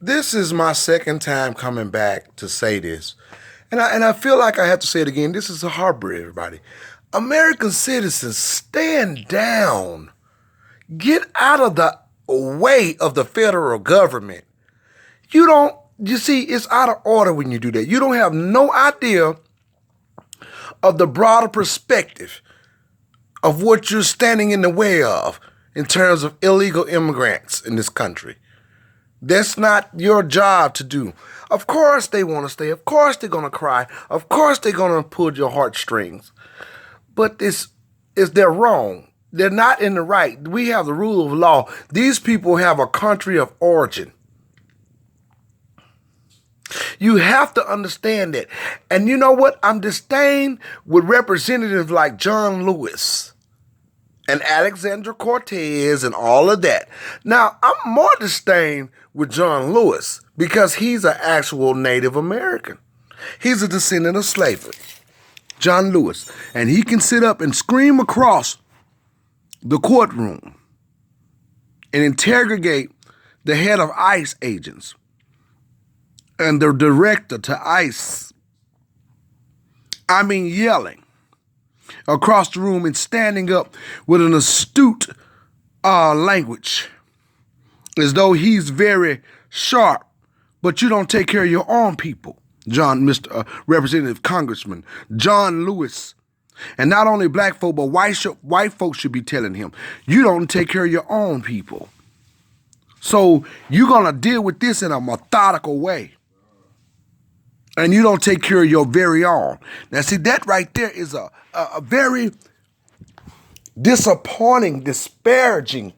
This is my second time coming back to say this. And I feel like I have to say it again. This is a heartbreak, everybody. American citizens, stand down. Get out of the way of the federal government. You see, it's out of order when you do that. You don't have no idea of the broader perspective of what you're standing in the way of in terms of illegal immigrants in this country. That's not your job to do. Of course they want to stay. Of course they're going to cry. Of course they're going to pull your heartstrings. But they're wrong. They're not in the right. We have the rule of law. These people have a country of origin. You have to understand that. And you know what? I'm disdained with representatives like John Lewis and Alexandra Cortez and all of that. Now, I'm more disdained with John Lewis because he's an actual Native American. He's a descendant of slavery, John Lewis. And he can sit up and scream across the courtroom and interrogate the head of ICE agents and the director to ICE. I mean, yelling across the room and standing up with an astute language as though he's very sharp, but you don't take care of your own people. Mr. Representative Congressman John Lewis. And not only black folk, but white folks should be telling him, you don't take care of your own people. So you're going to deal with this in a methodical way. And you don't take care of your very own. Now, see, that right there is a very disappointing, disparaging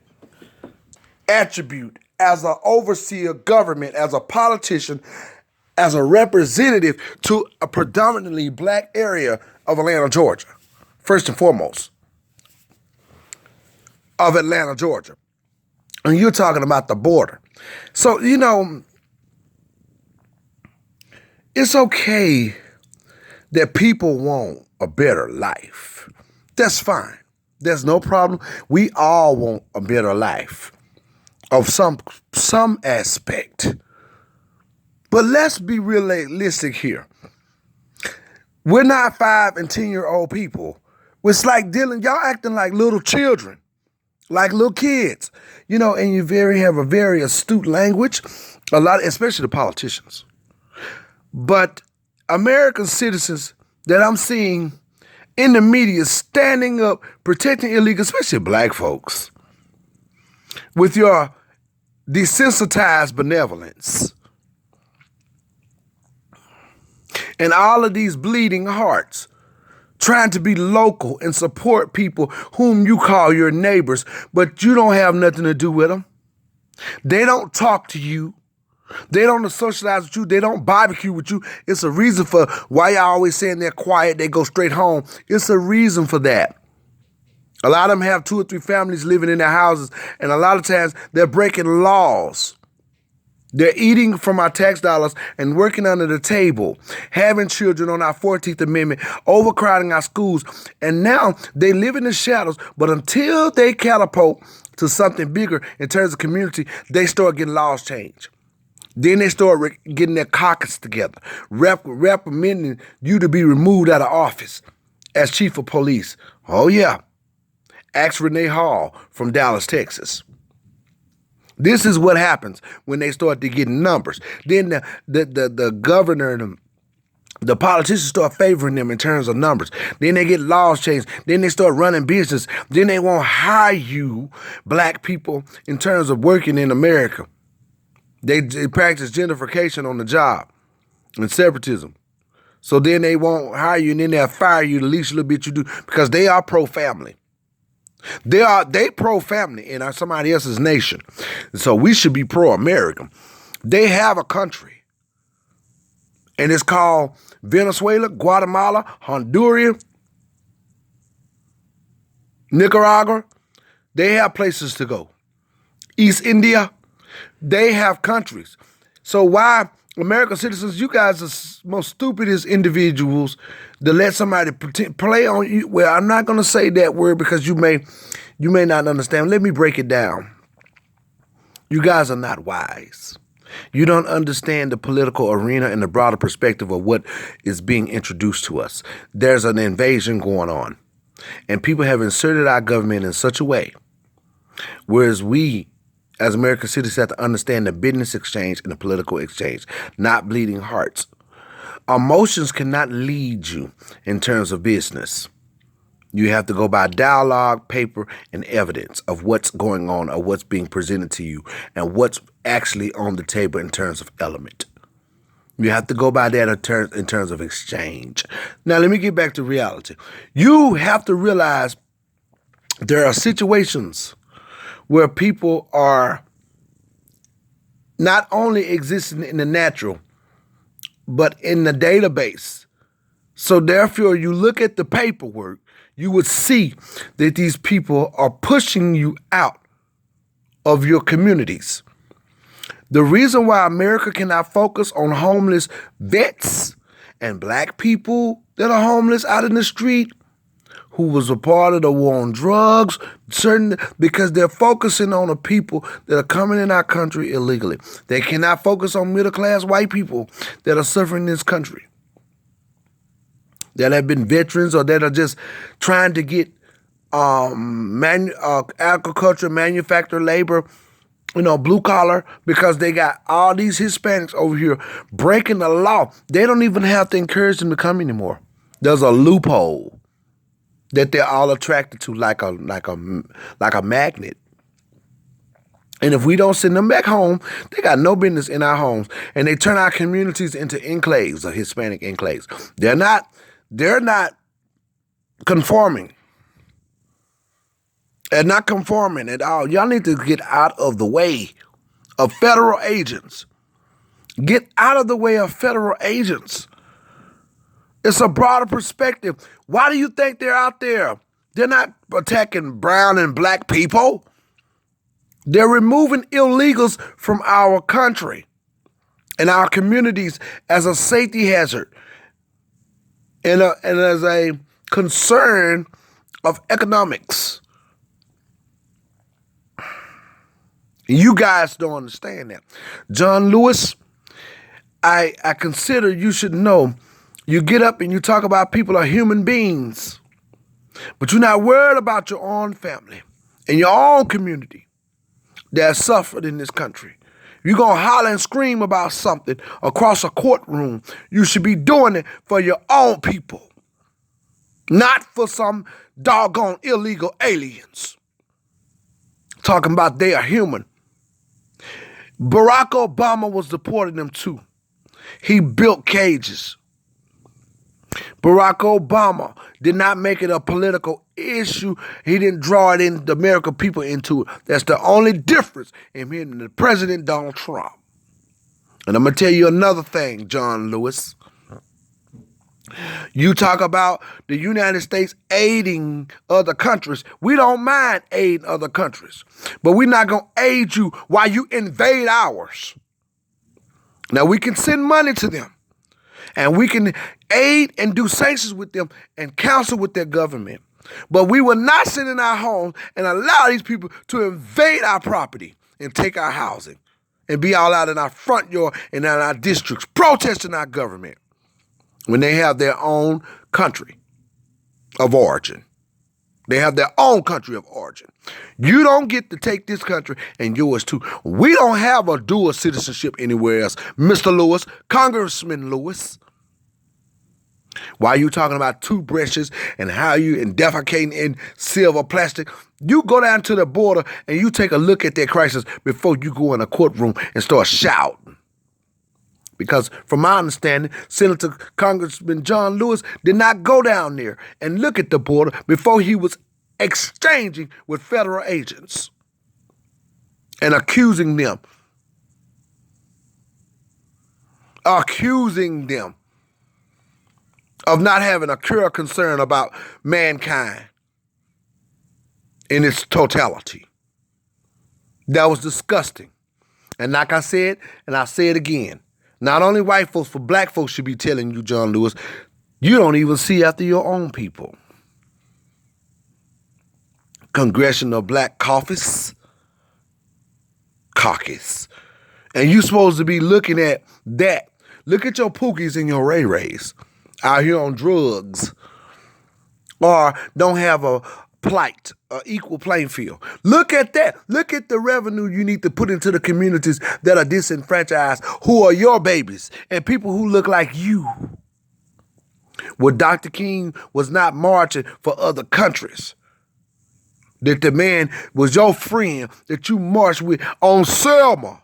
attribute as an overseer government, as a politician, as a representative to a predominantly black area of Atlanta, Georgia. First and foremost, of Atlanta, Georgia. And you're talking about the border. So, it's okay that people want a better life. That's fine. There's no problem. We all want a better life of some aspect. But let's be realistic here. We're not 5 and 10-year-old people. It's like y'all acting like little children, like little kids, and you have a very astute language, especially the politicians. But American citizens that I'm seeing in the media standing up, protecting illegal, especially black folks, with your desensitized benevolence and all of these bleeding hearts, trying to be local and support people whom you call your neighbors, but you don't have nothing to do with them. They don't talk to you. They don't socialize with you. They don't barbecue with you. It's a reason for why y'all always saying they're quiet. They go straight home. It's a reason for that. A lot of them have 2 or 3 families living in their houses, and a lot of times they're breaking laws. They're eating from our tax dollars and working under the table, having children on our 14th Amendment, overcrowding our schools. And now they live in the shadows, but until they catapult to something bigger in terms of community, they start getting laws changed. Then they start getting their caucus together, recommending you to be removed out of office as chief of police. Oh, yeah. Ask Renee Hall from Dallas, Texas. This is what happens when they start to get numbers. Then the governor and the politicians start favoring them in terms of numbers. Then they get laws changed. Then they start running business. Then they won't hire you, black people, in terms of working in America. They practice gentrification on the job and separatism. So then they won't hire you, and then they'll fire you the least little bit you do because they are pro-family. They pro-family in somebody else's nation. So we should be pro-American. They have a country, and it's called Venezuela, Guatemala, Honduras, Nicaragua. They have places to go. East India. They have countries. So why American citizens, you guys are the most stupidest individuals to let somebody play on you. Well, I'm not going to say that word because you may not understand. Let me break it down. You guys are not wise. You don't understand the political arena and the broader perspective of what is being introduced to us. There's an invasion going on, and people have inserted our government in such a way, whereas we, as American citizens, have to understand the business exchange and the political exchange, not bleeding hearts. Emotions cannot lead you in terms of business. You have to go by dialogue, paper, and evidence of what's going on or what's being presented to you and what's actually on the table in terms of element. You have to go by that in terms of exchange. Now, let me get back to reality. You have to realize there are situations where people are not only existing in the natural, but in the database. So therefore, you look at the paperwork, you would see that these people are pushing you out of your communities. The reason why America cannot focus on homeless vets and black people that are homeless out in the street, who was a part of the war on drugs, because they're focusing on the people that are coming in our country illegally. They cannot focus on middle-class white people that are suffering in this country, that have been veterans or that are just trying to get agriculture, manufactured labor, blue collar, because they got all these Hispanics over here breaking the law. They don't even have to encourage them to come anymore. There's a loophole that they're all attracted to like a magnet. And if we don't send them back home, they got no business in our homes. And they turn our communities into enclaves, or Hispanic enclaves. They're not conforming. They're not conforming at all. Y'all need to get out of the way of federal agents. Get out of the way of federal agents. It's a broader perspective. Why do you think they're out there? They're not attacking brown and black people. They're removing illegals from our country and our communities as a safety hazard and as a concern of economics. You guys don't understand that. John Lewis, I consider you should know, you get up and you talk about people are human beings, but you're not worried about your own family and your own community that suffered in this country. You're going to holler and scream about something across a courtroom. You should be doing it for your own people, not for some doggone illegal aliens. Talking about they are human. Barack Obama was deporting them too. He built cages. Barack Obama did not make it a political issue. He didn't draw it in the American people into it. That's the only difference in him and the President Donald Trump. And I'm going to tell you another thing, John Lewis. You talk about the United States aiding other countries. We don't mind aiding other countries, but we're not going to aid you while you invade ours. Now, we can send money to them, and we can aid and do sanctions with them and counsel with their government. But we will not sit in our homes and allow these people to invade our property and take our housing and be all out in our front yard and in our districts protesting our government when they have their own country of origin. They have their own country of origin. You don't get to take this country and yours too. We don't have a dual citizenship anywhere else. Mr. Lewis, Congressman Lewis. Why are you talking about toothbrushes and how you defecating in silver plastic? You go down to the border and you take a look at their crisis before you go in a courtroom and start shouting. Because from my understanding, Senator Congressman John Lewis did not go down there and look at the border before he was exchanging with federal agents and accusing them of not having a clear concern about mankind in its totality. That was disgusting. And like I said, and I'll say it again, not only white folks, but black folks should be telling you, John Lewis, you don't even see after your own people. Congressional Black Caucus And you supposed to be looking at that. Look at your Pookies and your Ray Rays out here on drugs or don't have a plight, equal playing field. Look at that. Look at the revenue you need to put into the communities that are disenfranchised, who are your babies, and people who look like you. Well, Dr. King was not marching for other countries. That the man was your friend that you marched with on Selma.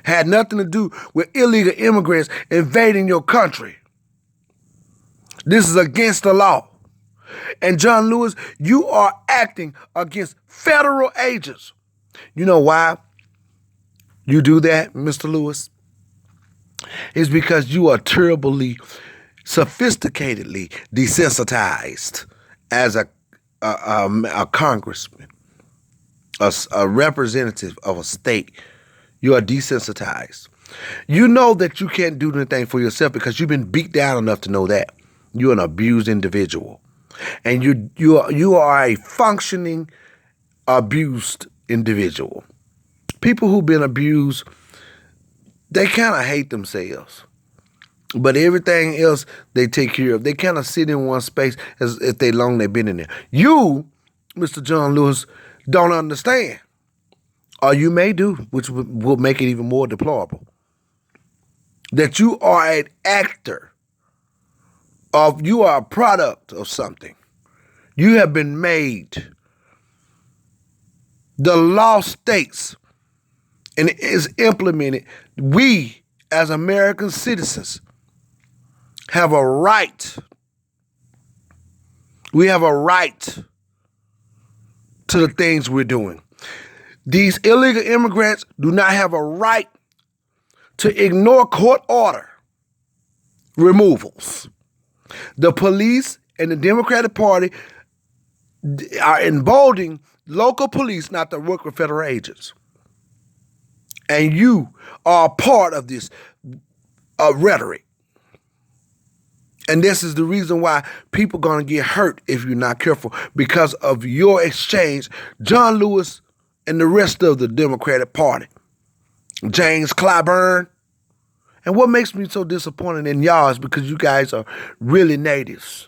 Had nothing to do with illegal immigrants invading your country. This is against the law. And John Lewis, you are acting against federal agents. You know why you do that, Mr. Lewis? It's because you are terribly, sophisticatedly desensitized as a congressman, a representative of a state. You are desensitized. You know that you can't do anything for yourself because you've been beat down enough to know that. You're an abused individual. And you are a functioning, abused individual. People who've been abused, they kind of hate themselves. But everything else they take care of. They kind of sit in one space as if they've been in there. You, Mr. John Lewis, don't understand. Or you may do, which will make it even more deplorable. That you are an actor. You are a product of something. You have been made. The law states, and it is implemented, we as American citizens have a right. We have a right to the things we're doing. These illegal immigrants do not have a right to ignore court order removals. The police and the Democratic Party are emboldening local police not to work with federal agents. And you are a part of this rhetoric. And this is the reason why people are going to get hurt if you're not careful because of your exchange. John Lewis and the rest of the Democratic Party. James Clyburn. And what makes me so disappointed in y'all is because you guys are really natives.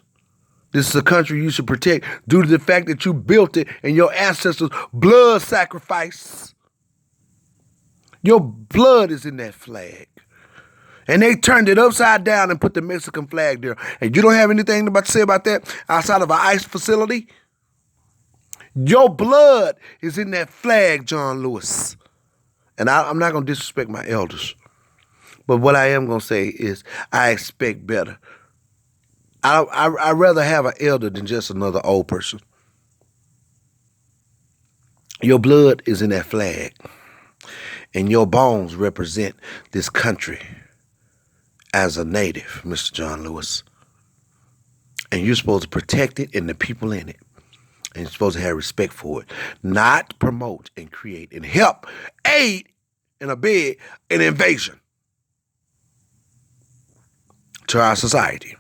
This is a country you should protect due to the fact that you built it and your ancestors' blood sacrifice. Your blood is in that flag. And they turned it upside down and put the Mexican flag there. And you don't have anything to say about that outside of an ICE facility? Your blood is in that flag, John Lewis. And I'm not going to disrespect my elders. But what I am going to say is I expect better. I'd rather have an elder than just another old person. Your blood is in that flag. And your bones represent this country as a native, Mr. John Lewis. And you're supposed to protect it and the people in it. And you're supposed to have respect for it. Not promote and create and help, aid, and abet an invasion to our society.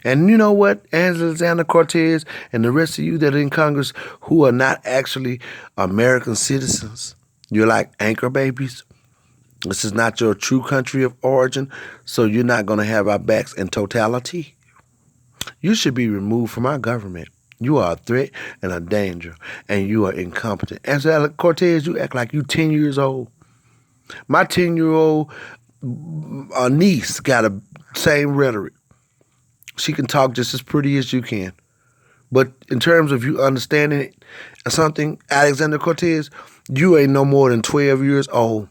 And you know what, Alexander Cortez and the rest of you that are in Congress who are not actually American citizens, you're like anchor babies. This is not your true country of origin, so you're not going to have our backs in totality. You should be removed from our government. You are a threat and a danger, and you are incompetent. Alexander Cortez, you act like you 10 years old. My 10-year-old niece got a same rhetoric. She can talk just as pretty as you can. But in terms of you understanding something, Alexander Cortez, you ain't no more than 12 years old.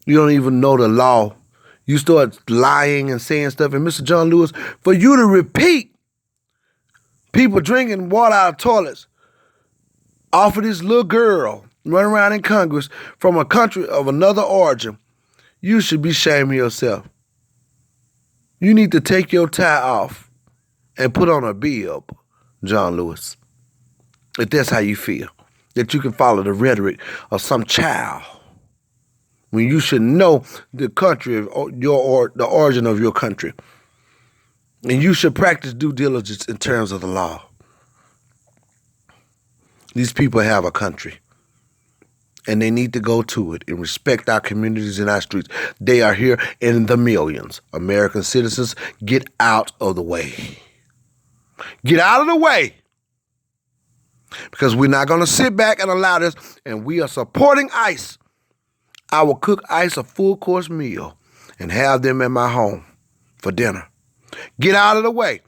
You don't even know the law. You start lying and saying stuff. And Mr. John Lewis, for you to repeat people drinking water out of toilets off of this little girl running around in Congress from a country of another origin, you should be shaming yourself. You need to take your tie off and put on a bib, John Lewis, if that's how you feel, that you can follow the rhetoric of some child when you should know the country of the origin of your country. And you should practice due diligence in terms of the law. These people have a country. And they need to go to it and respect our communities and our streets. They are here in the millions. American citizens, get out of the way. Get out of the way. Because we're not going to sit back and allow this. And we are supporting ICE. I will cook ICE a full-course meal and have them at my home for dinner. Get out of the way.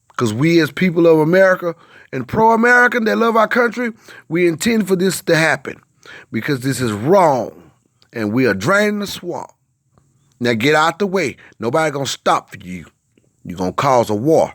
Because we as people of America and pro-American that love our country, we intend for this to happen. Because this is wrong. And we are draining the swamp. Now get out the way. Nobody going to stop for you. You're going to cause a war.